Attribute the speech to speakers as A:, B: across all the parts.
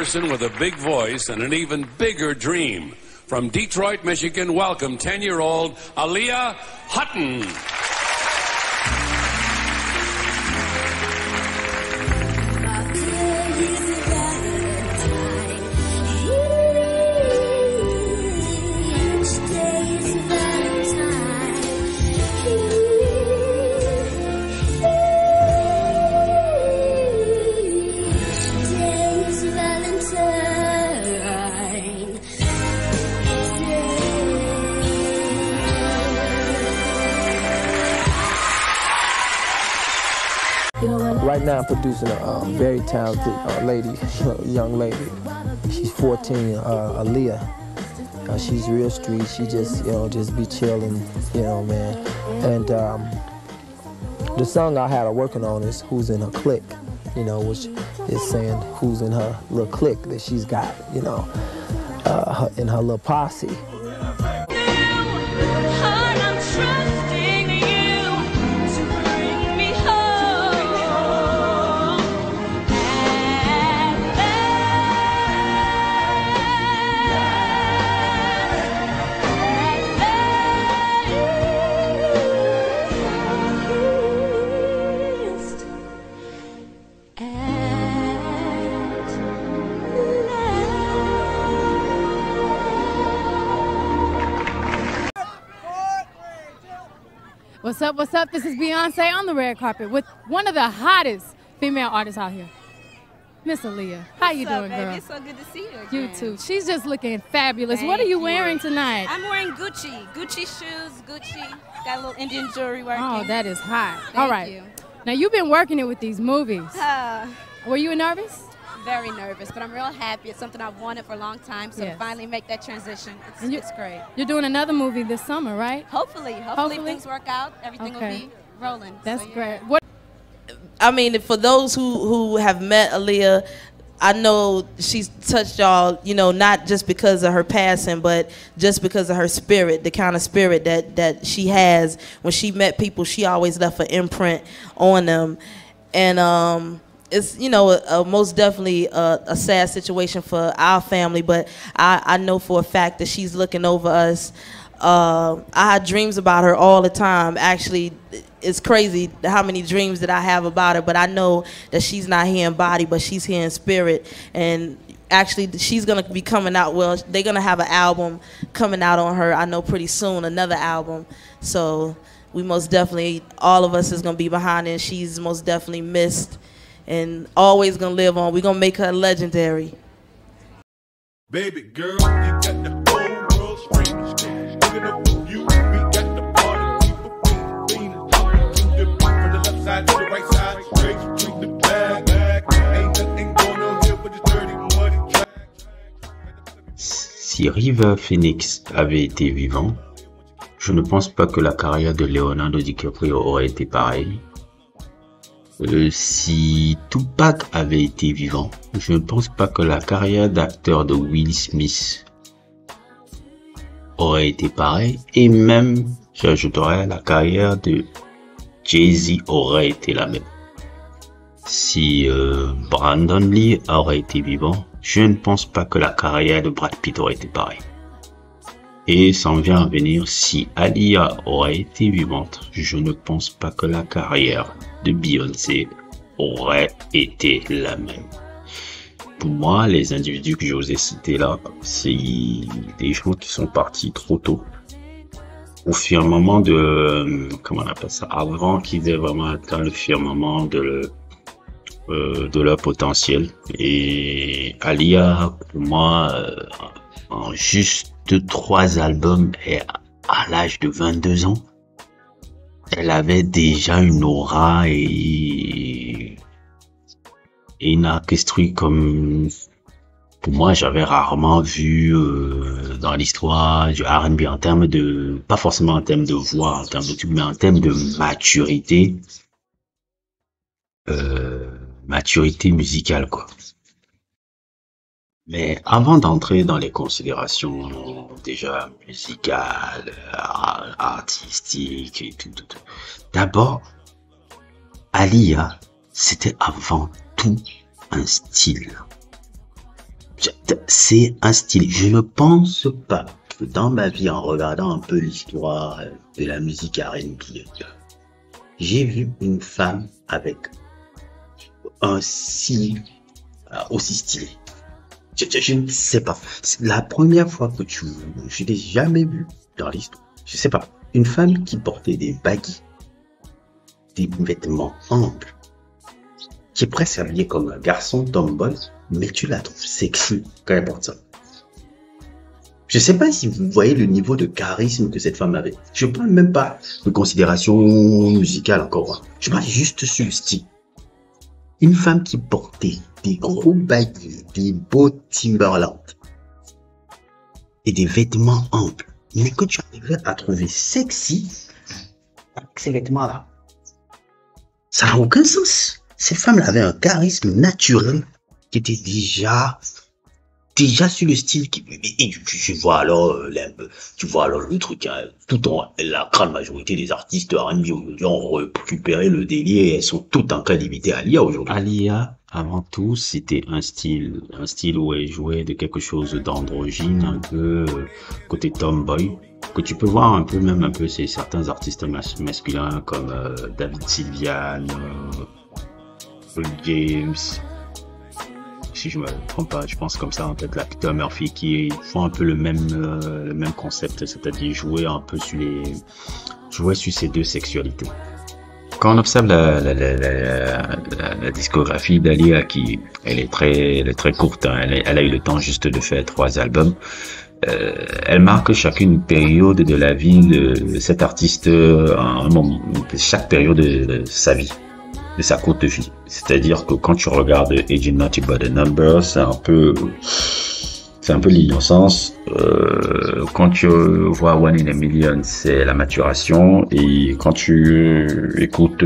A: person with a big voice and an even bigger dream. From Detroit, Michigan, welcome 10-year-old Aaliyah Hutton.
B: Right now I'm producing a very talented lady, young lady. She's 14, Aaliyah. She's real street. She just, just be chilling, man. And the song I had her working on is Who's in Her Clique, which is saying who's in her little clique that she's got, in her little posse.
C: What's up, what's up? This is Beyonce on the red carpet with one of the hottest female artists out here, Miss Aaliyah. How you doing, girl?
D: It's so good to see you again.
C: You too. She's just looking fabulous. What are you wearing tonight?
D: I'm wearing Gucci. Gucci shoes, Gucci. Got a little Indian jewelry working.
C: Oh, that is hot.
D: Thank
C: All right.
D: you.
C: Now, you've been working it with these movies. Were you nervous?
D: Very nervous, but I'm real happy. It's something I've wanted for a long time, so to finally make that transition, it's great.
C: You're doing another movie this summer, right?
D: Hopefully if things work out, everything will be rolling.
C: That's
D: so,
C: great. What?
E: I mean, for those who have met Aaliyah, I know she's touched y'all, not just because of her passing, but just because of her spirit, the kind of spirit that she has. When she met people, she always left an imprint on them. And it's, most definitely a sad situation for our family, but I know for a fact that she's looking over us. I had dreams about her all the time. Actually, it's crazy how many dreams that I have about her, but I know that she's not here in body, but she's here in spirit. And actually, she's going to be coming out. Well, they're going to have an album coming out on her, I know, pretty soon, another album. So we most definitely, all of us is going to be behind her, and she's most definitely missed and always going to live on. We're going to make her legendary.
F: Baby girl, you got the whole world screaming. Looking up at you, we got the party people feeling. From the left side to the right side, straight to the back. Ain't nothing going on here but the dirty muddy track.
G: Si River Phoenix avait été vivant, je ne pense pas que la carrière de Leonardo DiCaprio aurait été pareille. Si Tupac avait été vivant, je ne pense pas que la carrière d'acteur de Will Smith aurait été pareille, et même, j'ajouterais, la carrière de Jay-Z aurait été la même. Si Brandon Lee aurait été vivant, je ne pense pas que la carrière de Brad Pitt aurait été pareille. Et s'en vient à venir, si Aaliyah aurait été vivante, je ne pense pas que la carrière de Beyoncé aurait été la même. Pour moi, les individus que je vous ai cités là, c'est des gens qui sont partis trop tôt. Au firmament de, comment on appelle ça, avant qu'ils aient vraiment atteint le firmament de leur potentiel. Et Aaliyah, pour moi, en juste 3 albums et à l'âge de 22 ans, elle avait déjà une aura et une orchestrie comme, pour moi, j'avais rarement vu dans l'histoire du R&B en termes de, pas forcément en termes de voix, en termes de tube, mais en termes de maturité, maturité musicale, quoi. Mais avant d'entrer dans les considérations déjà musicales, artistiques et tout, d'abord, Aaliyah, c'était avant tout un style. C'est un style. Je ne pense pas que dans ma vie, en regardant un peu l'histoire de la musique R&B, j'ai vu une femme avec un style aussi stylé. Je ne sais pas. C'est la première fois que je n'ai jamais vu dans l'histoire. Je sais pas. Une femme qui portait des baggy, des vêtements amples, qui est presque habillée comme un garçon tomboy, mais tu la trouves sexy quand elle porte ça. Je sais pas si vous voyez le niveau de charisme que cette femme avait. Je parle même pas de considération musicale encore. Je parle juste sur le style. Une femme qui portait des gros baggy, des beaux Timberland et des vêtements amples, mais que tu arrivais à trouver sexy avec ces vêtements-là. Ça n'a aucun sens. Cette femme-là avait un charisme naturel qui était déjà sur le style et tu vois alors le truc, hein, la grande majorité des artistes R&B aujourd'hui ont récupéré le délire et elles sont toutes en train d'imiter Alia aujourd'hui. Alia, avant tout, c'était un style où elle jouait de quelque chose d'androgyne, un peu côté tomboy, que tu peux voir un peu c'est certains artistes masculins comme David Sylvian, Paul James. Si je me trompe pas, je pense comme ça, en fait, la Peter Murphy qui font un peu le même concept, c'est-à-dire jouer sur ces deux sexualités. Quand on observe la discographie d'Alia, elle est très courte, hein, elle a eu le temps juste de faire 3 albums. Elle marque chacune période de la vie de cet artiste, chaque période de sa vie, de sa courte vie. C'est-à-dire que quand tu regardes Agent Naughty by the Number, c'est un peu l'innocence. Quand tu vois One in a Million, c'est la maturation. Et quand tu écoutes,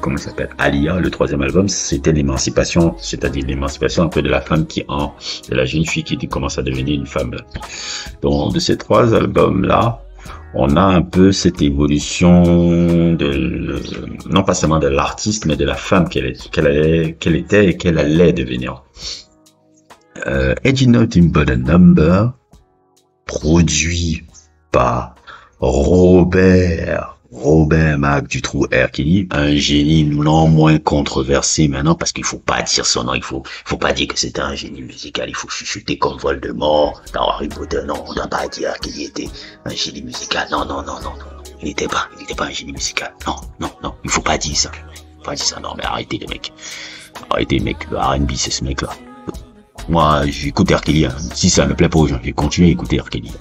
G: comment ça s'appelle, Alia, le 3e album, c'était l'émancipation, c'est-à-dire l'émancipation un peu de la femme de la jeune fille qui commence à devenir une femme. Donc, de ces 3 albums-là, on a un peu cette évolution non pas seulement de l'artiste, mais de la femme qu'elle était et qu'elle allait devenir. Agent Naughty by the Number, produit par Robert Mac du trou R. Kelly, un génie non moins controversé maintenant parce qu'il faut pas dire son nom, il faut pas dire que c'était un génie musical, il faut chuchoter comme Voldemort dans Harry Potter. Non, on doit pas dire qu'il était un génie musical. Non. Il n'était pas un génie musical. Non, il faut pas dire ça. Non, mais arrêtez les mecs. Le R&B c'est ce mec là. Moi, j'écoute R. Kelly, hein. Si ça me plaît pas aux gens, je vais continuer à écouter R. Kelly.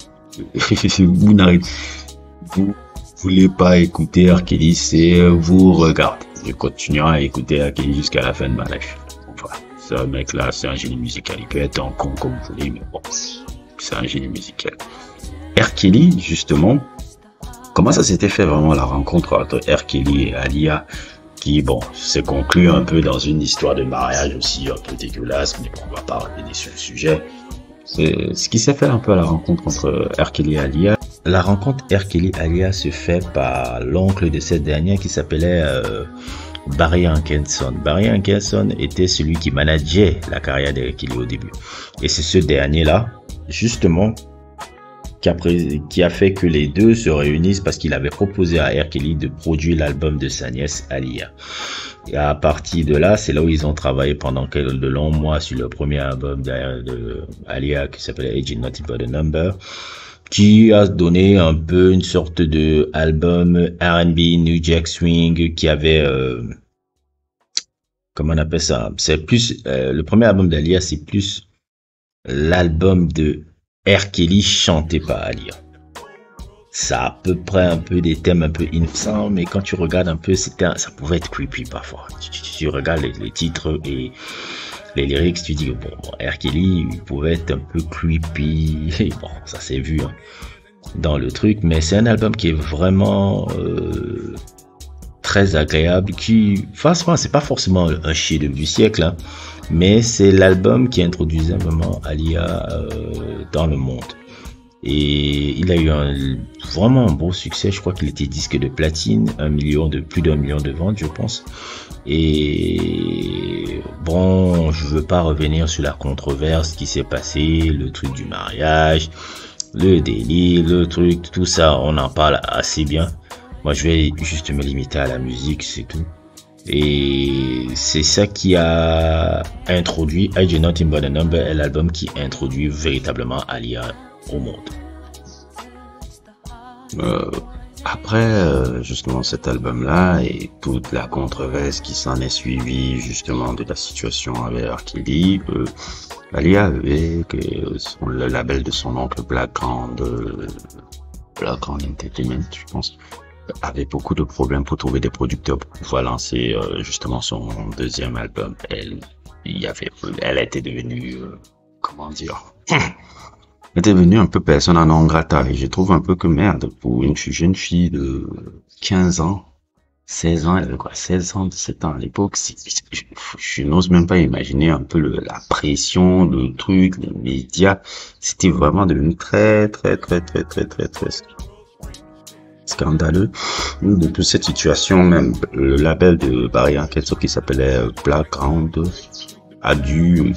G: Vous voulez pas écouter R. Kelly, c'est vous regardez. Je continuerai à écouter R. Kelly jusqu'à la fin de ma life. Voilà. Ce mec-là, c'est un génie musical. Il peut être un con comme vous voulez, mais bon, c'est un génie musical. R. Kelly, justement, comment ça s'était fait vraiment la rencontre entre R. Kelly et Alia, qui, bon, s'est conclu un peu dans une histoire de mariage aussi un peu dégueulasse, mais bon, on va pas revenir sur le sujet. C'est ce qui s'est fait un peu à la rencontre entre R. Kelly et Alia. La rencontre R. Kelly et Alia se fait par l'oncle de cette dernière qui s'appelait Barry Hankinson. Barry Hankinson était celui qui manageait la carrière d'R. Kelly au début. Et c'est ce dernier-là, justement, qui a fait que les deux se réunissent parce qu'il avait proposé à R. Kelly de produire l'album de sa nièce Alia. Et à partir de là, c'est là où ils ont travaillé pendant de longs mois sur le premier album de Alia qui s'appelait Agent Naughty by the Number, qui a donné un peu une sorte de album R&B, New Jack Swing, qui avait, comment on appelle ça? C'est plus, le premier album d'Alia, c'est plus l'album de R. Kelly chanté par Alia. Ça a à peu près un peu des thèmes un peu innocents, mais quand tu regardes un peu, ça pouvait être creepy parfois. Tu regardes les titres et les lyrics, tu dis bon, R. Kelly, il pouvait être un peu creepy. Et bon, ça s'est vu hein, dans le truc, mais c'est un album qui est vraiment très agréable. Qui, franchement, c'est pas forcément un chef-d'œuvre du siècle, hein, mais c'est l'album qui introduisait vraiment Alia dans le monde. Et il a eu vraiment un beau succès. Je crois qu'il était disque de platine, plus d'1 million de ventes, je pense. Et bon, je veux pas revenir sur la controverse qui s'est passée, le truc du mariage, le délit, le truc, tout ça, on en parle assez bien. Moi, je vais juste me limiter à la musique, c'est tout. Et c'est ça qui a introduit I Do Nothing But A Number, est l'album qui introduit véritablement Aaliyah au monde. Après justement cet album-là et toute la controverse qui s'en est suivie justement de la situation avec R. Kelly, Aaliyah avait que le label de son oncle Black Ground Entertainment, je pense, avait beaucoup de problèmes pour trouver des producteurs pour pouvoir lancer justement son deuxième album. Elle était devenue comment dire elle était devenue un peu persona non grata et je trouve un peu que merde pour une jeune fille de 15 ans, 16 ans, elle avait quoi, 16 ans, 17 ans à l'époque, je n'ose même pas imaginer un peu la pression, le truc, les médias, c'était vraiment devenu très scandaleux. De toute cette situation, même le label de Barry Kelso qui s'appelait Black Ground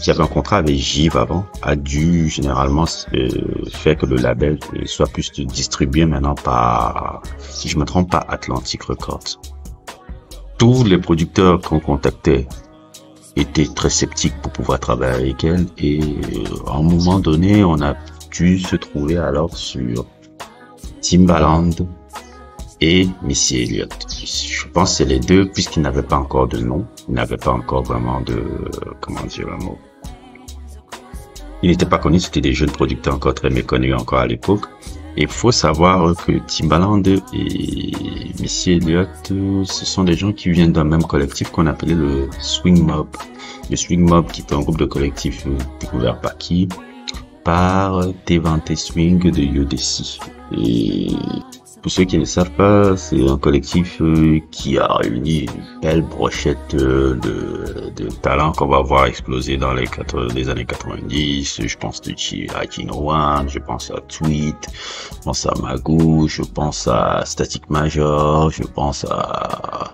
G: qui avait un contrat avec Jive avant, a dû généralement faire que le label soit plus distribué maintenant par, si je me trompe pas, Atlantic Records. Tous les producteurs qu'on contactait étaient très sceptiques pour pouvoir travailler avec elle et à un moment donné, on a dû se trouver alors sur Timbaland et Missy Elliott. Je pense que c'est les deux puisqu'ils n'avaient pas encore de nom, ils n'avaient pas encore vraiment de, comment dire un mot. Ils n'étaient pas connus, c'était des jeunes producteurs encore très méconnus encore à l'époque. Et il faut savoir que Timbaland et Missy Elliott, ce sont des gens qui viennent d'un même collectif qu'on appelait le Swing Mob. Le Swing Mob qui était un groupe de collectifs découvert par qui? Par Devante Swing de UDC. Et pour ceux qui ne savent pas, c'est un collectif qui a réuni une belle brochette de talents qu'on va voir exploser dans les années 90. Je pense à Gino One, je pense à Tweet, je pense à Magoo, je pense à Static Major, je pense à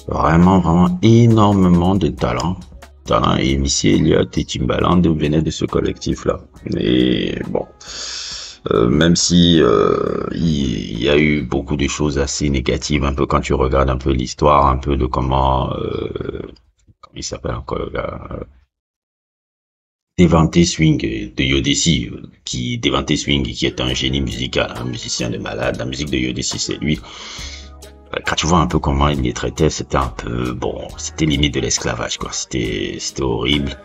G: vraiment énormément de talents. Et Missy Elliott et Timbaland venaient de ce collectif-là. Et bon, même si il y a eu beaucoup de choses assez négatives, un peu quand tu regardes un peu l'histoire, un peu de comment il s'appelle encore le gars, Devante Swing de UDC, Devante Swing qui est un génie musical, un musicien de malade. La musique de UDC, c'est lui. Quand tu vois un peu comment il les traitait, c'était un peu, bon, c'était limite de l'esclavage, quoi. C'était horrible.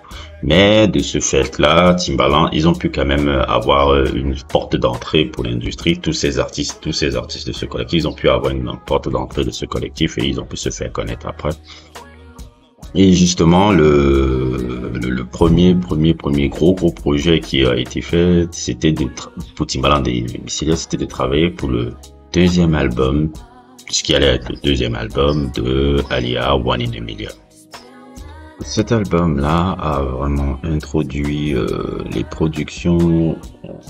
G: Mais de ce fait-là, Timbaland, ils ont pu quand même avoir une porte d'entrée pour l'industrie. Tous ces artistes de ce collectif, ils ont pu avoir une porte d'entrée de ce collectif et ils ont pu se faire connaître après. Et justement, le premier gros projet qui a été fait, c'était pour Timbaland et Missy Elliott, c'était de travailler pour le deuxième album, ce qui allait être le deuxième album de Aaliyah, One in a Million. Cet album-là a vraiment introduit les productions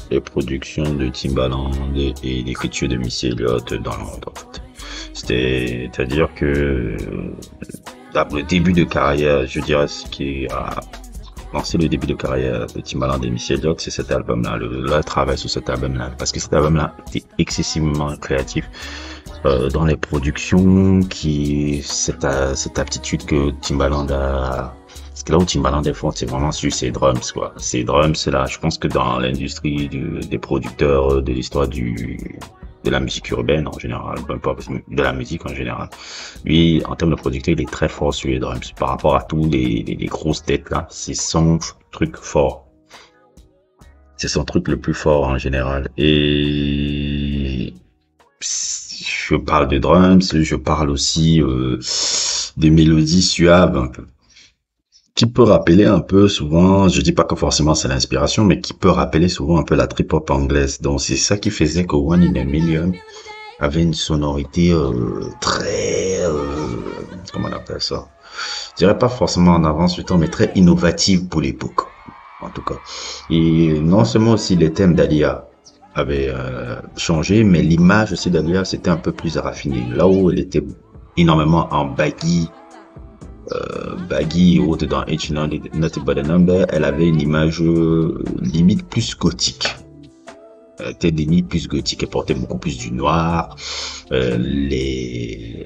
G: de Timbaland et l'écriture de Missy Elliott dans le monde, en fait. C'est-à-dire que le début de carrière, je dirais, ce qui a lancé le début de carrière de Timbaland et Missy Elliott, c'est cet album-là, le travail sur cet album-là, parce que cet album-là était excessivement créatif. Dans les productions, cette aptitude que Timbaland a, parce que là où Timbaland est fort, c'est vraiment sur ses drums, quoi. Ces drums, là, je pense que dans l'industrie des producteurs de l'histoire de la musique urbaine en général, de la musique en général, lui, en termes de producteur, il est très fort sur les drums. Par rapport à tous les grosses têtes, là, c'est son truc fort. C'est son truc le plus fort en général. Et je parle de drums, je parle aussi des mélodies suaves un peu, qui peut rappeler un peu souvent, je dis pas que forcément c'est l'inspiration, mais qui peut rappeler souvent un peu la trip-hop anglaise. Donc c'est ça qui faisait que One in a Million avait une sonorité très, comment on appelle ça, je dirais pas forcément en avance du temps, mais très innovative pour l'époque, en tout cas. Et non seulement aussi les thèmes d'Aaliyah avait changé, mais l'image aussi d'Aaliyah c'était un peu plus raffiné. Là où elle était énormément en baggy, Baggy et autres dans It's Nothing But a Number, elle avait une image limite plus gothique. Elle était limite plus gothique, elle portait beaucoup plus du noir, les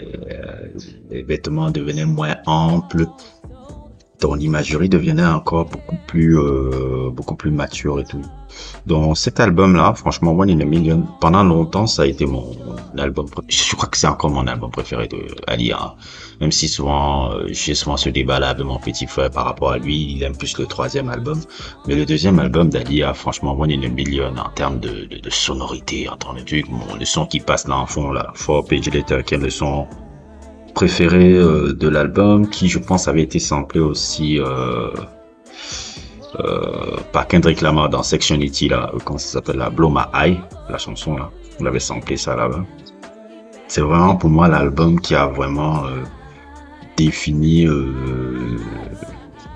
G: vêtements devenaient moins amples, donc l'imagerie devenait encore beaucoup plus mature et tout. Donc cet album-là, franchement, One in a Million, pendant longtemps, ça a été mon album préféré. Je crois que c'est encore mon album préféré de Aaliyah. Même si souvent, j'ai souvent ce débat-là avec mon petit frère par rapport à lui, il aime plus le troisième album. Mais le deuxième album d'Aaliyah, franchement, One in a Million, en termes de sonorité, en termes de trucs, le son qui passe là en fond, là, 4 Page Later, qui est le son préféré de l'album, qui je pense avait été samplé aussi par Kendrick Lamar dans Sectionity là, comment ça s'appelle là, Blow My Eye, la chanson là, on avait samplé ça là-bas. C'est vraiment pour moi l'album qui a vraiment défini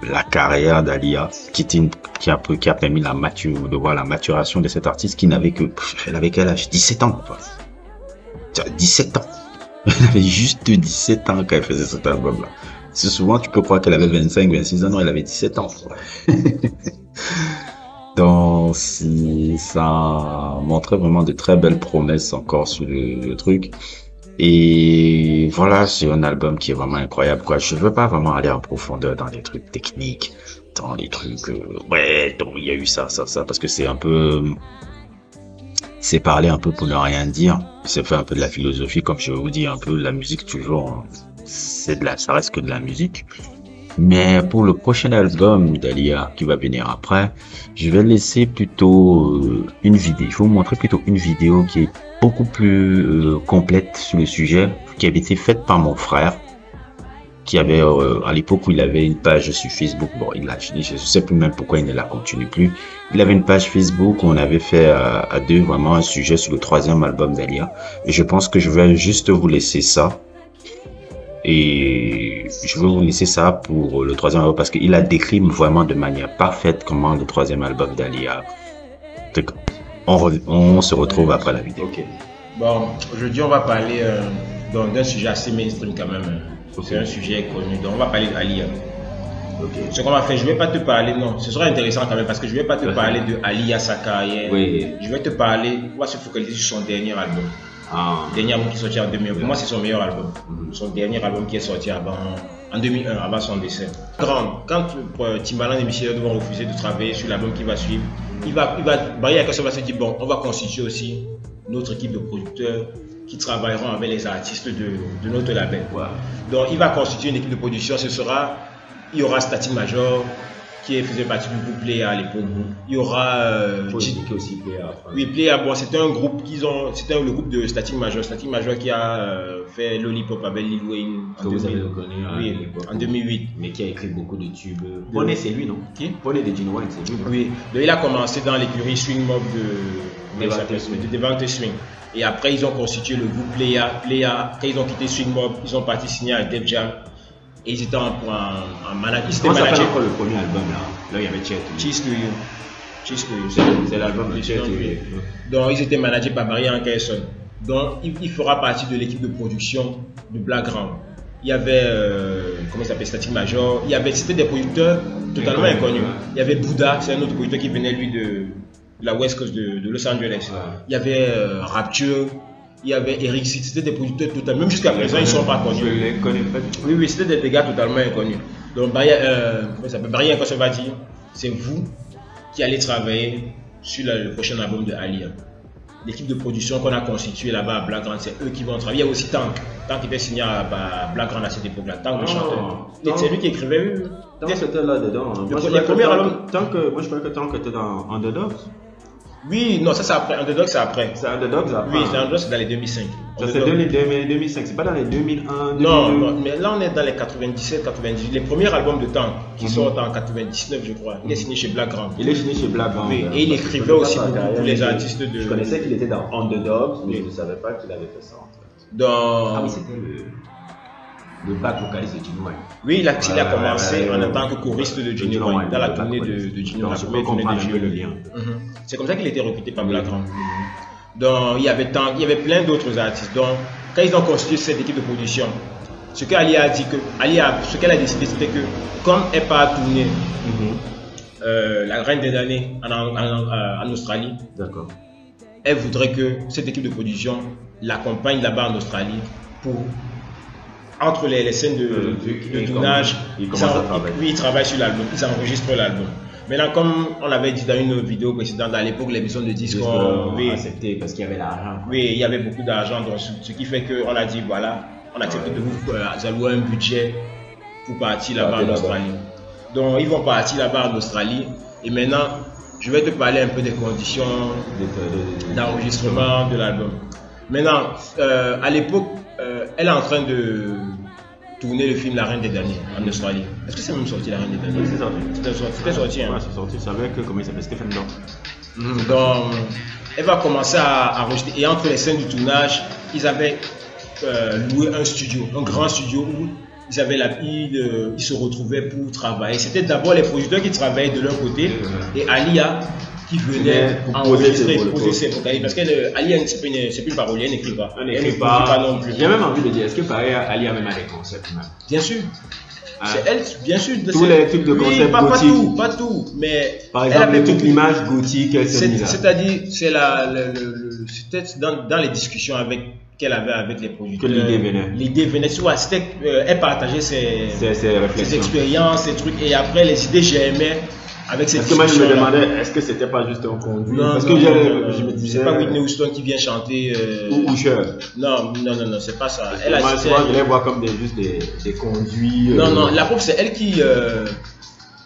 G: la carrière d'Aaliyah, qui a permis de voir la maturation de cet artiste qui n'avait elle avait quel âge, 17 ans quoi. 17 ans. Elle avait juste 17 ans quand elle faisait cet album là. C'est souvent, tu peux croire qu'elle avait 25, 26 ans, non, elle avait 17 ans. Donc, ça montrait vraiment de très belles promesses encore sur le truc. Et voilà, c'est un album qui est vraiment incroyable, quoi. Je veux pas vraiment aller en profondeur dans les trucs techniques, dans les trucs, ouais, donc il y a eu ça, parce que c'est un peu, c'est parler un peu pour ne rien dire. C'est faire un peu de la philosophie, comme je vous dis, un peu la musique toujours. Ça reste que de la musique. Mais pour le prochain album d'Aaliyah qui va venir après, je vais laisser plutôt une vidéo. Je vais vous montrer plutôt une vidéo qui est beaucoup plus complète sur le sujet, qui avait été faite par mon frère, qui avait à l'époque où il avait une page sur Facebook. Bon, il a fini, je sais plus même pourquoi il ne la continue plus. Il avait une page Facebook où on avait fait à deux vraiment un sujet sur le troisième album d'Aaliyah. Et je pense que je vais juste vous laisser ça. Et je vais vous laisser ça pour le troisième album parce qu'il a décrit vraiment de manière parfaite comment le troisième album d'Aaliyah. On se retrouve après la vidéo.
H: Ok. Bon, aujourd'hui on va parler d'un sujet assez mainstream quand même. C'est un sujet connu. Donc on va parler d'Aaliyah. Okay. Ce qu'on va faire, je vais pas te parler, non, ce sera intéressant quand même parce que je vais pas te parler de Aaliyah, sa carrière. Oui. Je vais te parler, on va se focaliser sur son dernier album. Dernier album qui est sorti en 2001. Pour moi, c'est son meilleur album. Son dernier album qui est sorti en 2001, avant son décès. Quand Timbaland et Michel vont refuser de travailler sur l'album qui va suivre, Barry va se dire bon, on va constituer aussi notre équipe de producteurs qui travailleront avec les artistes de notre label. Wow. Donc, il va constituer une équipe de production. Il y aura Static Major, qui faisait partie du groupe Playa à l'époque. Il y aura aussi Playa. Oui, Playa, bon, c'était un groupe c'était le groupe de Static Major qui a fait Lollipop avec Lil Wayne en 2008.
I: Mais qui a écrit beaucoup de tubes. Bonnet, c'est lui, non? Qui? Bonnet de Gene Wine, c'est lui.
H: Oui, donc il a commencé dans l'écurie Swing Mob de Devante Swing. Et après, ils ont constitué le groupe Playa. Quand ils ont quitté Swing Mob, ils ont parti signer à Def Jam. Et ils étaient en management.
I: Comment s'appelle encore le premier album là? Là, il y avait
H: Cheers to You.
I: C'est l'album de Cheers to You.
H: Donc, ils étaient managés par Barry Hankerson. Donc, il fera partie de l'équipe de production de Blackground. Il y avait, comment il s'appelle, Static Major. C'était des producteurs totalement inconnus. Il y avait Bouddha, c'est un autre producteur qui venait lui de la West Coast de Los Angeles. Ouais. Il y avait Rapture. Il y avait Eric Sitt, c'était des producteurs totalement, même jusqu'à présent ils ne sont pas connus.
I: Je ne les connais pas du tout.
H: Oui, c'était des gars totalement inconnus. Donc Barry Hankerson va dire, c'est vous qui allez travailler sur le prochain album de Aaliyah. L'équipe de production qu'on a constituée là-bas à Blackground, c'est eux qui vont travailler. Il y a aussi Tank qui était signé à Blackground à cette époque-là. Tank, le chanteur. C'est lui qui écrivait.
I: Tank était là-dedans.
H: Les premiers albums.
I: Moi je croyais que Tank était dans Underdogs.
H: Oui, non, ça c'est après. Underdog c'est après.
I: C'est Underdog après.
H: Oui, c'est Underdog, c'est dans les 2005.
I: Ça c'est 2005, c'est pas dans les 2001.
H: Non, mais là on est dans les 97, 98. Les premiers albums de Tank qui sortent en 99, je crois. Il est signé chez Blackground.
I: Il est signé chez Blackground.
H: Oui, et il écrivait aussi pour les artistes de.
I: Je connaissais qu'il était dans Underdogs, mais je ne savais pas qu'il avait fait ça en fait. Ah oui, c'était le back vocaliste de Gene Wine.
H: Oui, il a commencé en tant que choriste de Gene Wine dans la tournée de Gene Wine.
I: Je peux comprendre un peu le lien.
H: C'est comme ça qu'il a été recruté par Blackground. Donc il y avait plein d'autres artistes. Donc quand ils ont constitué cette équipe de production, ce qu'Ali a dit, ce qu'elle a décidé, c'était que comme elle part tourner La Reine des Damnés en Australie, elle voudrait que cette équipe de production l'accompagne là-bas en Australie pour, entre les scènes de tournage, ils travaillent sur l'album, ils enregistrent l'album. Maintenant, comme on l'avait dit dans une vidéo précédente, à l'époque, les maisons de disques ont
I: accepté parce qu'il y avait l'argent.
H: Oui, il y avait beaucoup d'argent, donc ce qui fait qu'on a dit voilà, on accepte de vous allouer un budget pour partir là-bas en Australie. Donc, ils vont partir là-bas en Australie. Et maintenant, je vais te parler un peu des conditions d'enregistrement de l'album. Maintenant, à l'époque, elle est en train de tourner le film La Reine des Damnés en Australie. Est-ce que c'est même sorti La Reine des Damnés?
I: C'est sorti.
H: C'était sorti, hein?
I: Ouais, c'est sorti. C'est avec, comment il s'appelle, Stephen Dorff.
H: Donc, elle va commencer à enregistrer. Et entre les scènes du tournage, ils avaient loué un studio, un grand studio où ils se retrouvaient pour travailler. C'était d'abord les producteurs qui travaillaient de leur côté et Alia qui venait enregistrer, poser ses vocalises. Parce qu'Alia, c'est plus une parolière, elle n'écrit pas. Elle n'écrit pas non plus.
I: J'ai même envie de dire, est-ce que pareil, Alia même a des concepts même?
H: Bien sûr. C'est elle, bien sûr.
I: Tous les types de concepts gothiques.
H: Pas tout, mais
I: par exemple, toute l'image gothique,
H: c'est-à-dire, c'était dans les discussions qu'elle avait avec les producteurs.
I: Que l'idée venait.
H: L'idée venait, elle partageait ses expériences, ses trucs, et après les idées j'aimais avec ces discussions.
I: Parce que moi je me demandais, est-ce que c'était pas juste un conduit? Parce que je me disais.
H: C'est pas Whitney Houston qui vient chanter.
I: Ou Usher.
H: Non, c'est pas ça.
I: Moi je les vois comme juste des conduits.
H: Non, la pauvre c'est elle qui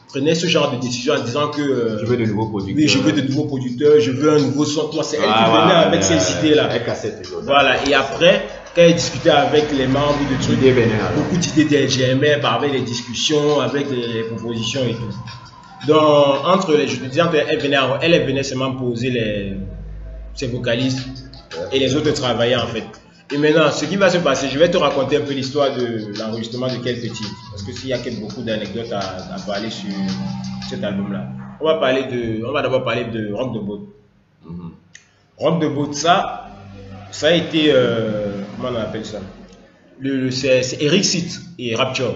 H: prenait ce genre de décision en disant que
I: je veux de nouveaux producteurs.
H: Oui, je veux de nouveaux producteurs, je veux un nouveau son. C'est elle qui venait avec ces idées-là. Voilà, et après, quand elle discutait avec les membres de trucs, beaucoup d'idées j'aimais, avec les discussions, avec les propositions et tout. Donc, je te disais, elle venait seulement poser ses vocalistes et les autres travaillaient en fait. Et maintenant, ce qui va se passer, je vais te raconter un peu l'histoire de l'enregistrement de quelques titres. Parce que s'il y a beaucoup d'anecdotes à parler sur cet album-là. On va d'abord parler de Rock the Boat. Rock the Boat, ça a été, comment on appelle ça? C'est Eric Sitt et Rapture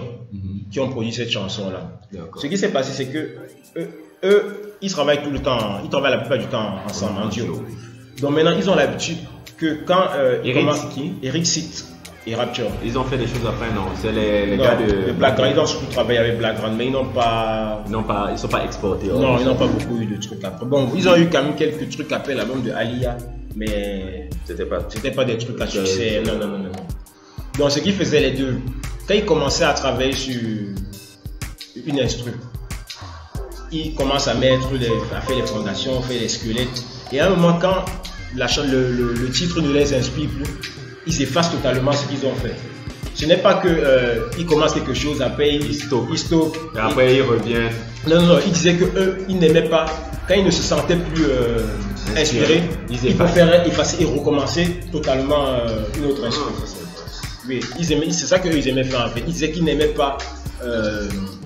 H: qui ont produit cette chanson-là. Ce qui s'est passé, c'est que eux, ils travaillent tout le temps, ils travaillent la plupart du temps ensemble, en duo. Donc maintenant, ils ont l'habitude que quand Eric Sitt et Rapture,
I: ils ont fait des choses après, non? C'est les gars de
H: Black Grand. Ils ont surtout travaillé avec Black Grand, mais ils sont
I: pas exportés.
H: Non, ils n'ont pas beaucoup eu de trucs après. Bon, ils ont eu quand même quelques trucs après l'album de Alia, mais c'était pas des trucs à succès. Non. Donc ce qui faisait les deux, quand ils commençaient à travailler sur une instru, ils commencent à faire les fondations, faire les squelettes, et à un moment quand le titre ne les inspire plus, ils effacent totalement ce qu'ils ont fait. Ce n'est pas qu'ils commencent quelque chose, après ils stoppent.
I: Et après ils reviennent.
H: Non, ils disaient qu'eux, ils n'aimaient pas, quand ils ne se sentaient plus inspirés, ils préféraient effacer et recommencer totalement une autre instru. Oui, c'est ça qu'ils aimaient faire en fait. Ils disaient qu'ils n'aimaient pas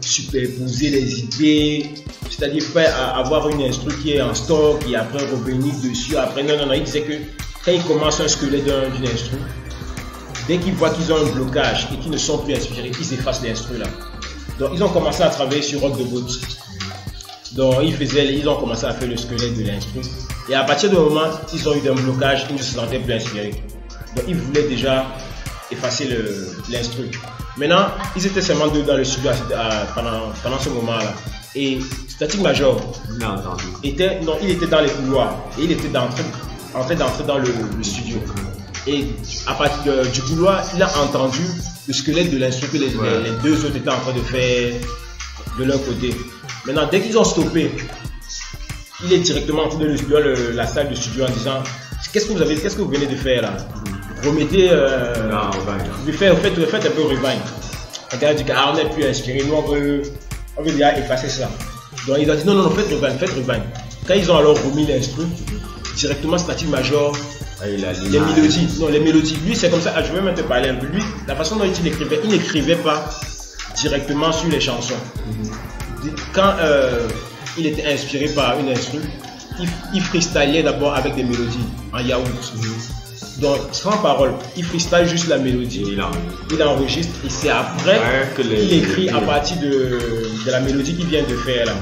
H: superposer les idées, c'est-à-dire avoir une instru qui est en stock et après revenir dessus. Après, non, ils disaient que quand ils commencent un squelette d'une instru, dès qu'ils voient qu'ils ont un blocage et qu'ils ne sont plus inspirés, ils effacent l'instru là. Donc ils ont commencé à travailler sur Rock the Boat. Donc ils ont commencé à faire le squelette de l'instru. Et à partir du moment où ils ont eu un blocage, ils ne se sentaient plus inspirés. Donc ils voulaient déjà effacer l'instru. Maintenant, ils étaient seulement deux dans le studio pendant ce moment-là. Et Static Major, il était dans les couloirs et il était en train d'entrer dans le studio. Et à partir du couloir, il a entendu le squelette de l'instru que les deux autres étaient en train de faire de leur côté. Maintenant, dès qu'ils ont stoppé, il est directement entré dans la salle du studio en disant: qu'est-ce que vous venez de faire là? Remettez, faites un peu rewind. On a dit qu'on n'est plus inspiré, nous on veut déjà effacer ça. Donc ils ont dit non, faites rewind. Quand ils ont alors remis l'instru, directement Static Major, les mélodies. Lui c'est comme ça, je vais même te parler un peu. Lui, la façon dont il n'écrivait pas directement sur les chansons. Quand il était inspiré par une instru, il freestylait d'abord avec des mélodies en yaourt. Donc, sans parole, il freestyle juste la mélodie. Il enregistre et c'est après qu'il écrit à partir de la mélodie qu'il vient de faire là.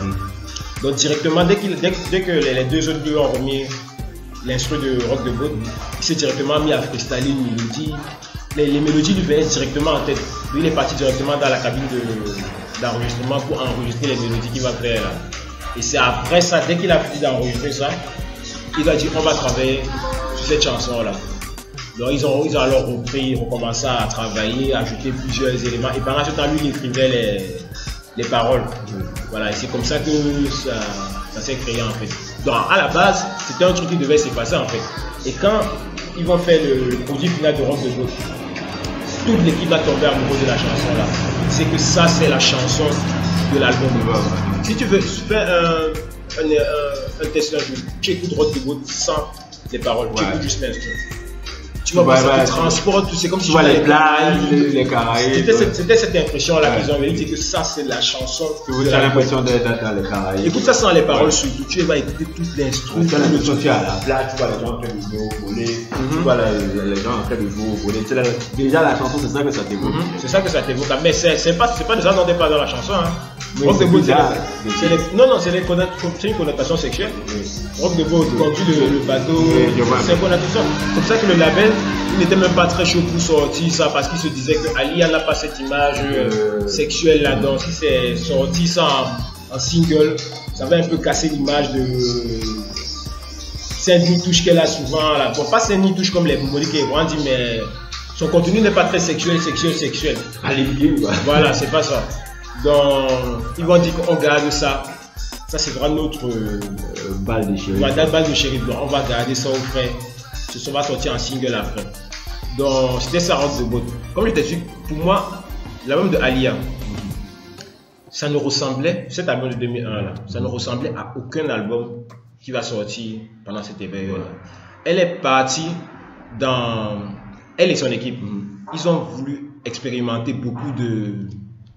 H: Donc directement, dès que les deux autres deux ont remis l'instru de Rock the Boat, il s'est directement mis à freestyler une mélodie. Les mélodies lui venaient directement en tête. Lui, il est parti directement dans la cabine d'enregistrement pour enregistrer les mélodies qu'il va faire là. Et c'est après ça, dès qu'il a fini d'enregistrer ça, il a dit on va travailler sur cette chanson là. Donc ils ont alors recommencé à travailler, à ajouter plusieurs éléments. Et pendant ce temps, lui, il écrivait les paroles. Voilà, et c'est comme ça que ça s'est créé en fait. Donc à la base, c'était un truc qui devait se passer en fait. Et quand ils vont faire le produit final de Rock the Boat, toute l'équipe va tomber amoureux de la chanson là. C'est que ça, c'est la chanson de l'album. Si tu veux faire un test un jour, tu écoutes Rock the Boat sans les paroles, tu écoutes juste l'instrument. Tu vas voir ça te transporte, c'est comme si tu vois les plages,
I: les Caraïbes.
H: C'était cette impression-là qu'ils ont eu, c'est que ça, c'est la chanson.
I: Tu as l'impression d'être dans les Caraïbes.
H: Écoute ça sans les paroles surtout, tu vas écouter toutes les instruments.
I: Tu as l'impression que tu es à la plage, tu vois les gens en train de jouer au volley, tu vois les gens en train de jouer au volley. Déjà, la chanson, c'est ça que ça t'évoque.
H: C'est ça que ça t'évoque, mais c'est pas de ça dont on parle dans la chanson. Rock the Boat, c'est une connotation sexuelle. Rock the Boat, conduit le bateau, c'est une connotation. C'est pour ça que le label, il n'était même pas très chaud pour sortir ça parce qu'il se disait que Alia n'a pas cette image sexuelle là-dedans. Si c'est sorti ça en single, ça va un peu casser l'image de Saint-Denis touche qu'elle a souvent là. Bon, pas Saint-Denis touche comme les Monique et on dit, mais son contenu n'est pas très sexuel. Voilà, c'est pas ça. Donc, ils vont dire qu'on garde ça. Ça, c'est vraiment notre
I: balle de chéri.
H: Voilà, balle de chéri. Donc, on va garder ça au frais. Ça va sortir en single après. Donc, c'était ça, Rock the Boat. Comme je t'ai dit, pour moi, l'album de Alia, ça ne ressemblait, cet album de 2001 là, ça ne ressemblait à aucun album qui va sortir pendant cette période-là. Elle est partie elle et son équipe, ils ont voulu expérimenter beaucoup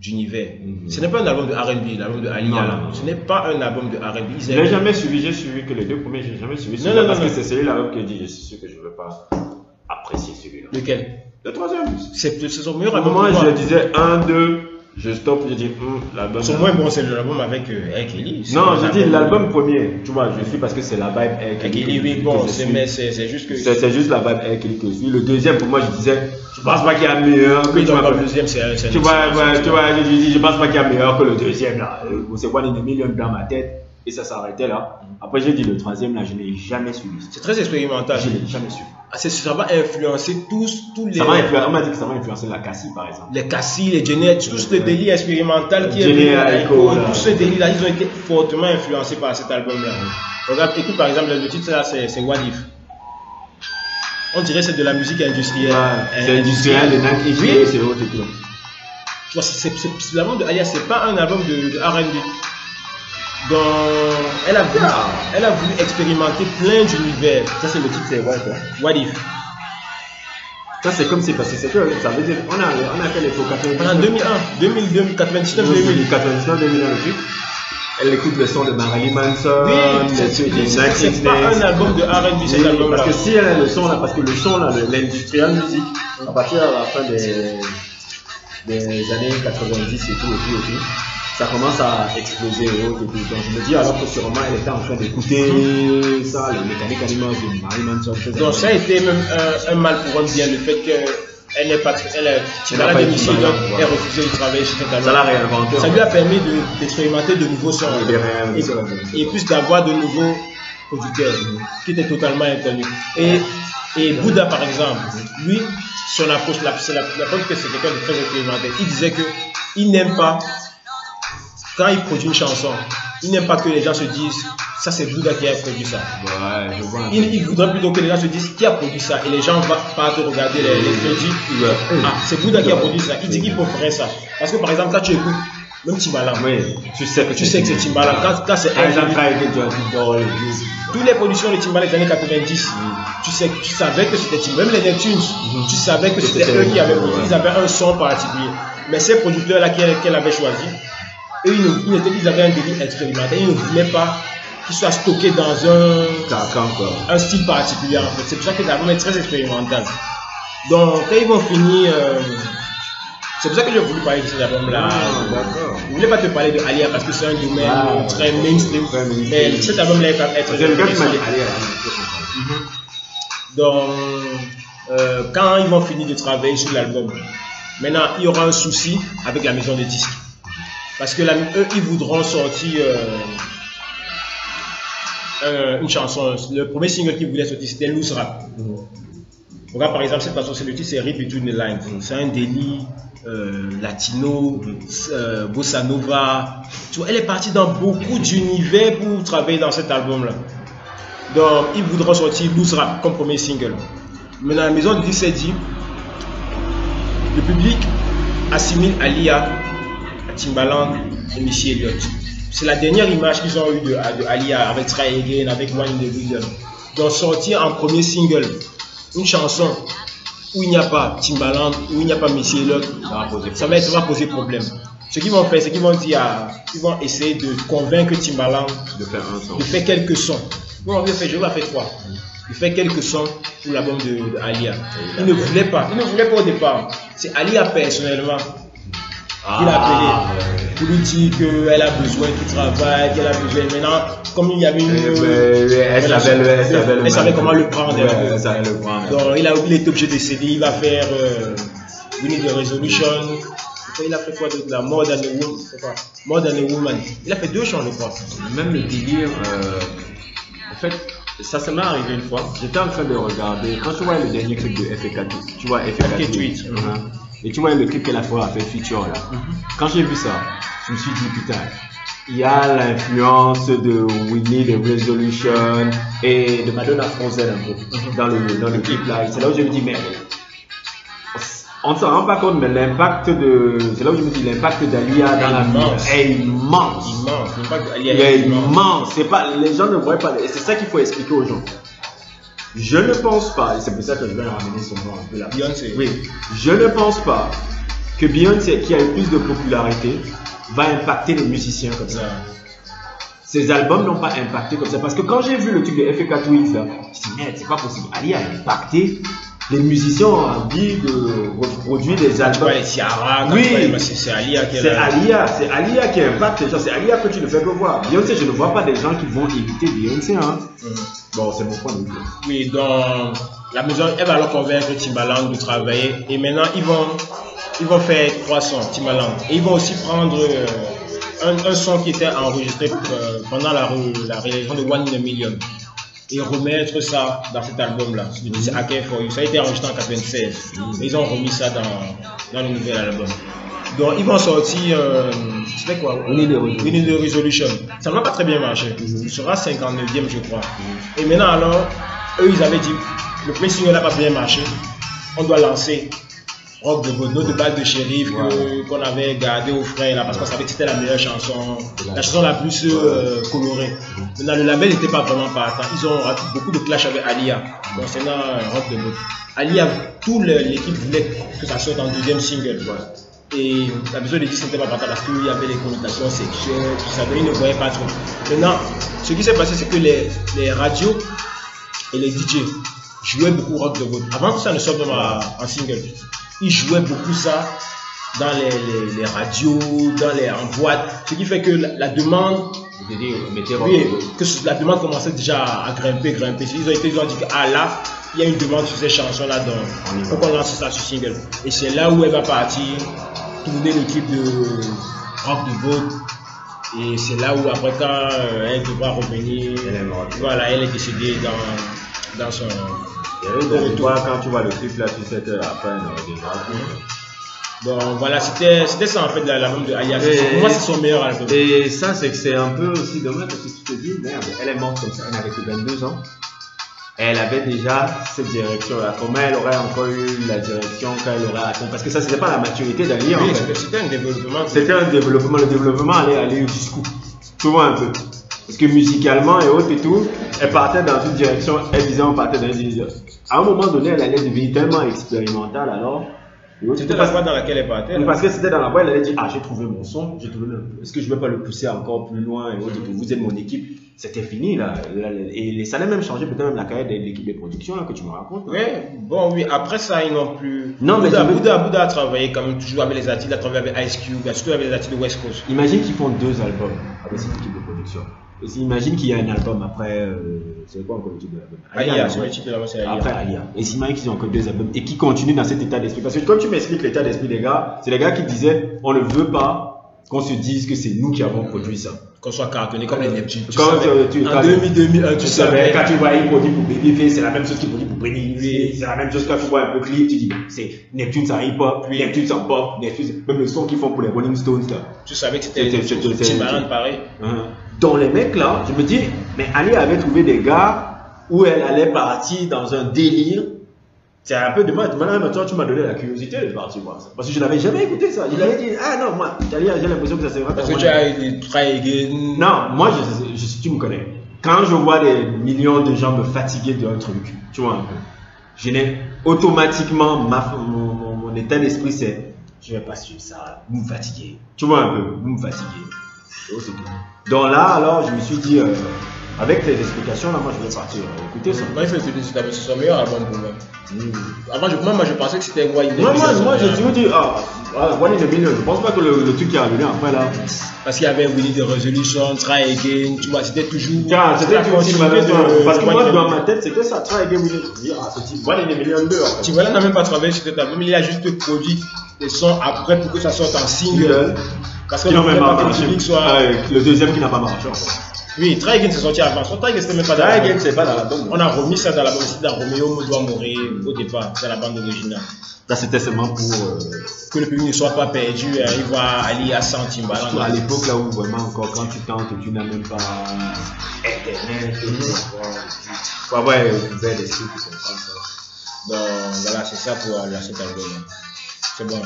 H: d'univers. Ce n'est pas un album de R&B, l'album de Alia là. Ce n'est pas un album de R&B.
I: Je n'ai jamais suivi, j'ai suivi que les deux premiers, j'ai jamais suivi. Non, parce que c'est celui-là que je dis, je suis sûr que je ne veux pas apprécier celui-là.
H: Lequel?
I: Le troisième.
H: C'est son meilleur album.
I: Moi, je disais 1, 2, je stoppe, je dis l'album.
H: Son moins bon, c'est l'album avec Kelly.
I: Non, je dis l'album premier. Tu vois, je suis parce que c'est la vibe
H: Kelly. Oui, bon, c'est juste que.
I: C'est juste la vibe Kelly que je suis. Le deuxième, pour moi, je disais, je pense pas qu'il y a meilleur que
H: le deuxième, c'est.
I: Tu vois, je pense pas qu'il y a meilleur que le deuxième là. C'est quoi, des millions dans ma tête. Et ça s'arrêtait là. Après, j'ai dit le troisième là, je n'ai jamais suivi.
H: C'est très expérimental.
I: Je n'ai jamais suivi.
H: Ça va influencer tous les.
I: On m'a dit que ça va influencer la Cassie par exemple.
H: Les Cassie, les Jenny, tout ce délire expérimental qui est venu à l'écho, tous ces délires là, ils ont été fortement influencés par cet album là. Regarde, écoute par exemple, le titre là, c'est What If. On dirait que c'est de la musique industrielle.
I: C'est industriel, les nains qui c'est autre chose.
H: Tu vois, l'album de Alia, c'est pas un album de R&B. Donc, elle a voulu expérimenter plein d'univers.
I: Ça, c'est le titre, c'est
H: What If.
I: Ça, c'est comme c'est passé. C'est que ça veut dire, on a fait les faux 99.
H: En 2001, 2000, 99, 2000.
I: 99, 2001, le truc. Elle écoute le son de Marilyn Manson.
H: Oui, c'est pas un album de R&B, cet album-là.
I: Parce que si elle a le son là, parce que le son là, l'industrial musique, à partir de la fin des années 90 et tout, ça commence à exploser et tout. Donc je me dis alors que sûrement elle était en train d'écouter ça, les mécaniques animaux de Marilyn Manson.
H: Donc ça a été même un mal pour un bien, le fait qu'elle n'est pas malade de Michigan, elle refusait de travailler chez cet album.
I: Ça l'a réinventé.
H: Ça lui a permis d'expérimenter de nouveaux sons et plus d'avoir de nouveaux producteurs qui étaient totalement inconnus. Et Bouddha par exemple, lui, son approche, la preuve que c'est quelqu'un de très expérimenté. Il disait qu'il n'aime pas, quand il produit une chanson, il n'aime pas que les gens se disent ça c'est Bouddha qui a produit ça.
I: Ouais, je vois.
H: Il voudrait plutôt que les gens se disent qui a produit ça et les gens partent regarder les crédits. Ah, c'est Bouddha qui a produit ça. Il dit qu'il préférait ça. Parce que par exemple, quand tu écoutes même Timbaland,
I: tu sais que
H: c'est Timbaland. Quand c'est tous les productions de Timbaland des années 90, tu savais que c'était Timbaland. Même les Neptunes, tu savais que c'était eux qui avaient produit. Ils avaient un son particulier. Mais ces producteurs-là qu'elle avait choisi, eux, ils avaient un délire expérimental. Ils ne voulaient pas qui soit stocké dans un style particulier en fait. C'est pour ça que l'album est très expérimental. Donc quand ils vont finir, c'est pour ça que j'ai voulu parler de cet album-là. Je ne voulais pas te parler de Alia parce que c'est un domaine très mainstream. Mais cet album-là est très intéressant. Donc quand ils vont finir de travailler sur l'album, maintenant il y aura un souci avec la maison de disques. Parce que eux, ils voudront sortir une chanson. Le premier single qu'ils voulaient sortir, c'était Loose Rap. Regarde par exemple, cette chanson, c'est le titre, c'est Read Between the Lines. C'est un délit latino, bossa nova. Tu vois, elle est partie dans beaucoup d'univers pour travailler dans cet album-là. Donc, ils voudront sortir Loose Rap comme premier single. Maintenant, la maison de disques s'est dit, le public assimile Alia, Timbaland et Missy Elliott. C'est la dernière image qu'ils ont eue de Alia avec Try Again, avec One in the Rhythm. Donc sortir en premier single une chanson où il n'y a pas Timbaland, où il n'y a pas Missy Elliott, ça va poser problème. Ce qu'ils vont faire, c'est qu'ils vont dire, ils vont essayer de convaincre Timbaland de faire quelques sons. Bon, je vais faire 3. Il fait quelques sons pour l'album de Alia. Il ne voulait pas au départ. C'est Alia personnellement qu'il a appelé pour lui dire qu'elle a besoin qu'il travaille, qu'elle a besoin. Maintenant, comme il y avait elle savait comment le prendre. Donc il est obligé de céder. Il va faire We Need a Resolution. Il a fait quoi d'autre là? More Than a Woman. Il a fait 2 chants, je crois.
I: Même le délire, en fait, ça m'est arrivé une fois. J'étais en train de regarder. Quand tu vois le dernier clip de FK, tu vois FK Tweet. Et tu vois le clip qu'elle a fait feature là. Quand j'ai vu ça, je me suis dit putain, il y a l'influence de We Need a Resolution et de Madonna Frozen un peu dans le clip là. C'est là où je me dis mais on ne s'en rend pas compte, mais l'impact c'est là où je me dis l'impact d'Alia dans la vie est immense. L'impact d'Alia est immense. C'est pas, les gens ne voient pas, et c'est ça qu'il faut expliquer aux gens. Je ne pense pas, et c'est pour ça que je vais ramener son nom un peu là. Beyoncé. Oui. Je ne pense pas que Beyoncé, qui a eu plus de popularité, va impacter les musiciens comme ça. Ces albums n'ont pas impacté comme ça. Parce que quand j'ai vu le truc de FK Twigs là, je me suis dit merde, c'est pas possible. Alia a impacté. Les musiciens ont envie de reproduire des albums.
H: Ouais, Ciara,
I: oui,
H: c'est Alia qui est
I: là. C'est Alia qui impacte les gens. C'est Alia que tu ne fais que voir. Beyoncé, je ne vois pas des gens qui vont éviter Beyoncé. Hein. Bon, c'est mon point de vue.
H: Oui, donc la maison, elle va leur convaincre Timbaland de travailler. Et maintenant, ils vont faire 3 sons, Timbaland. Et ils vont aussi prendre un son qui était enregistré pendant la réalisation de One in a Million. Et remettre ça dans cet album-là. C'est I Care For You. Ça a été enregistré en 1996. Et ils ont remis ça dans le nouvel album. Donc ils vont sortir, c'était quoi? We Need a Resolution. Ça n'a pas très bien marché. Il sera 59e je crois. Et maintenant alors, eux ils avaient dit, le premier single n'a pas bien marché. On doit lancer Rock the Boat, notre balle de shérif qu'on avait gardé au frais là parce qu'on savait que c'était la meilleure chanson, la chanson la plus colorée. Maintenant le label n'était pas vraiment partant, ils ont raté beaucoup de clash avec Alia concernant Rock the Boat. Alia, toute l'équipe voulait que ça sorte en 2e single. Et la maison de disques n'était pas partant parce qu'il y avait les connotations sexuelles, tout ça, donc ils ne voyaient pas trop. Maintenant, ce qui s'est passé c'est que les radios et les DJ jouaient beaucoup Rock the Boat. Avant que ça ne sorte même en single. Ils jouaient beaucoup ça dans les radios, en boîte, ce qui fait que la demande, la demande commençait déjà à grimper. Ils ont dit que là, il y a une demande sur ces chansons-là, donc il faut qu'on lance ça sur single. Et c'est là où elle va partir, tourner le clip de Rock the Boat. Et c'est là où après quand elle devra revenir, voilà, elle est décédée dans son...
I: Quand tu vois le clip là, tu sais qu'à la fin,
H: donc voilà, c'était ça en fait l'album de Alia. Pour moi, c'est son meilleur album.
I: Et ça, c'est un peu aussi dommage parce que tu te dis, merde, elle est morte comme ça, elle n'avait que 22 ans. Elle avait déjà cette direction-là. Comment elle aurait encore eu la direction quand elle aurait atteint? Parce que ça, c'était pas la maturité d'Alia.
H: Oui, c'était un développement.
I: C'était un développement. Le développement allait aller jusqu'où? Tu vois un peu. Parce que musicalement et autres et tout, elle partait dans une direction, elle disait on partait dans une direction. À un moment donné, elle allait devenir tellement expérimentale alors
H: C'était la boîte dans laquelle elle partait.
I: Parce que c'était dans la boîte, elle a dit, j'ai trouvé mon son, est-ce que je vais pas le pousser encore plus loin et autres, vous êtes mon équipe. C'était fini, là. Et ça allait même changer peut-être même la carrière de l'équipe de production, là, que tu me racontes.
H: Oui, après ça, ils n'ont plus.
I: Non, mais
H: Bouddha a travaillé quand même toujours avec les artistes, il a travaillé avec Ice Cube, surtout avec les artistes de West Coast.
I: Imagine qu'ils font 2 albums avec cette équipe de production. Et imagine qu'il y a un album après, c'est quoi encore le titre de l'album?
H: Alia, c'est le titre de l'album, c'est Alia.
I: Après Alia. Et imagine qu'ils ont encore 2 albums et qui continuent dans cet état d'esprit. Parce que comme tu m'expliques l'état d'esprit des gars, c'est les gars qui disaient, on ne veut pas qu'on se dise que c'est nous qui avons produit ça.
H: Qu'on soit cartonné comme les Neptunes.
I: En
H: 2001, tu savais.
I: Quand tu vois il produit pour Babyface, c'est la même chose qu'il produit pour Britney. C'est la même chose quand tu vois un peu clip, tu dis, c'est Neptune ça hip-hop, Neptune ça pop, Neptune, même le son qu'ils font pour les Rolling Stones là.
H: Tu savais que c'était Timbaland pareil.
I: Dans les mecs là, je me dis, mais Ali avait trouvé des gars où elle allait partir dans un délire. C'est un peu dommage. Maintenant, tu m'as donné la curiosité de partir voir ça. Parce que je n'avais jamais écouté ça. Il avait dit, non, moi, j'ai l'impression que ça sera.
H: Parce que tu as des try again.
I: Non, moi, tu me connais. Quand je vois des millions de gens me fatiguer d'un truc, tu vois un peu, je n'ai automatiquement, mon état d'esprit, c'est, je vais pas suivre ça, vous me fatiguez. Tu vois un peu, vous me fatiguez. C'est tout. Donc là, alors, je me suis dit, avec tes explications, là, moi, je vais partir écouter ça.
H: Moi, il faut écouter ça, c'est son meilleur album pour moi. Avant, moi, je pensais que c'était Wine.
I: Moi, je me dis, One in a Million, je pense pas que le truc qui est arrivé après, là.
H: Parce qu'il y avait Winnie the Resolution, Try Again, tu vois, c'était toujours.
I: C'était toujours parce que moi, dans ma tête, c'était ça, Try Again, Winnie. Je dis, ce type, One in a Million 2.
H: Tu vois, là, n'a même pas travaillé sur cet album, il a juste produit des sons après pour que ça sorte en single. Parce que
I: le deuxième qui n'a pas marché.
H: Oui, Try Again c'est sorti avant. Try Again c'était même pas dans
I: l'album. Try Again c'est pas dans l'album.
H: On a remis ça dans l'album, c'était dans Roméo doit mourir au départ, c'est la bande originale.
I: Ça c'était seulement pour
H: que le public ne soit pas perdu, il va aller à 100 Timbaland.
I: Surtout à l'époque là où vraiment encore quand tu tentes, tu n'as même pas internet, faut avoir ouvert des sites qui sont comme ça.
H: Donc voilà, c'est ça pour cet album. C'est bon.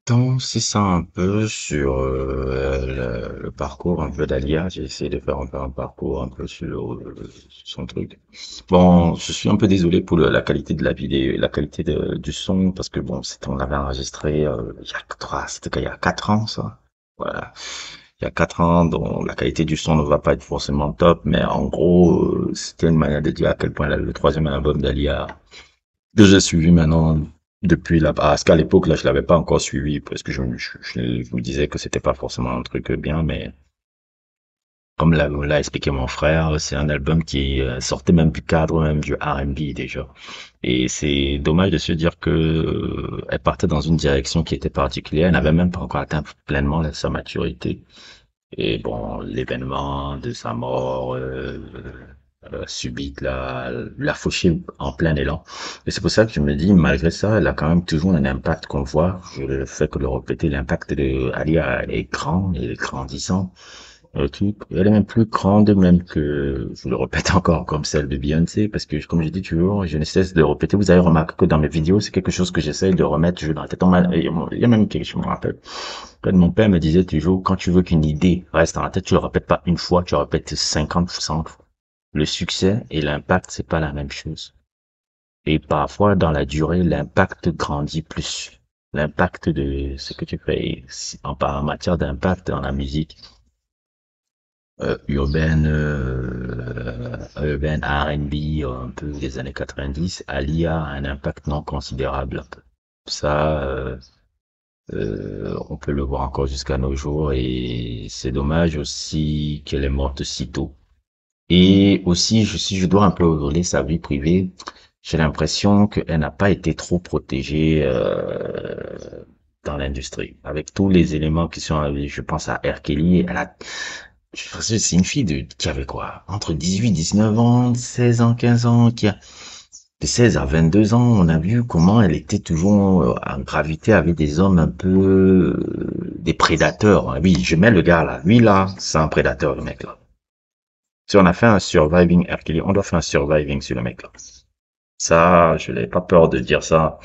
G: Donc c'est ça un peu sur le parcours un peu d'Alia. J'ai essayé de faire un peu un parcours un peu sur son truc. Bon, je suis un peu désolé pour la qualité de la vidéo, la qualité du son, parce que bon, on l'avait enregistré il y a 4 ans ça. Voilà. Il y a 4 ans, donc la qualité du son ne va pas être forcément top, mais en gros, c'était une manière de dire à quel point le 3e album d'Alia que j'ai suivi maintenant depuis là, parce qu'à l'époque là je l'avais pas encore suivi parce que je me disais que c'était pas forcément un truc bien, mais comme l'a expliqué mon frère, c'est un album qui sortait même du cadre même du R&B déjà, et c'est dommage de se dire que elle partait dans une direction qui était particulière, elle n'avait même pas encore atteint pleinement sa maturité, et bon, l'événement de sa mort subite l'a fauché en plein élan. Et c'est pour ça que je me dis, malgré ça, elle a quand même toujours un impact qu'on voit. Je le fais que le répéter, l'impact de Alia est grand et grandissant. Elle est même plus grande même que, je le répète encore, comme celle de Beyoncé, parce que comme je dis toujours, je ne cesse de répéter. Vous avez remarqué que dans mes vidéos, c'est quelque chose que j'essaie de remettre toujours dans la tête. Il y a même quelque chose, je me rappelle. Quand mon père me disait toujours, quand tu veux qu'une idée reste dans la tête, tu le répètes pas une fois, tu le répètes 50 ou 100 fois. Le succès et l'impact, c'est pas la même chose. Et parfois, dans la durée, l'impact grandit plus. L'impact de ce que tu fais en matière d'impact dans la musique urbaine, R&B, un peu des années 90, Alia a un impact non considérable. Ça, on peut le voir encore jusqu'à nos jours, et c'est dommage aussi qu'elle est morte si tôt. Et aussi, si je dois un peu regarder sa vie privée, j'ai l'impression qu'elle n'a pas été trop protégée dans l'industrie. Avec tous les éléments qui sont arrivés, je pense à R. Kelly, c'est une fille qui avait quoi, entre 18, 19 ans, 16 ans, 15 ans, qui a de 16 à 22 ans, on a vu comment elle était toujours en gravité avec des hommes un peu des prédateurs. Oui, je mets le gars là. Lui là, c'est un prédateur, le mec là. Si on a fait un surviving R. Kelly, on doit faire un surviving sur le mec là. Ça, je n'ai pas peur de dire ça.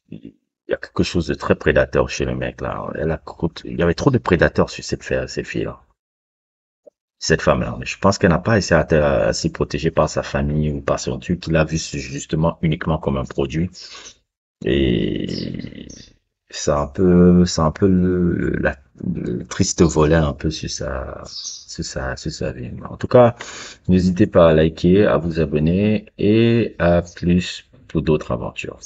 G: Il y a quelque chose de très prédateur chez le mec là. Il y avait trop de prédateurs sur cette fille là. cette femme-là. Mais je pense qu'elle n'a pas essayé à s'y protéger par sa famille ou par son truc. Il a vu justement uniquement comme un produit. Et c'est un peu le triste volet un peu sur sa vie. En tout cas, n'hésitez pas à liker, à vous abonner et à plus pour d'autres aventures.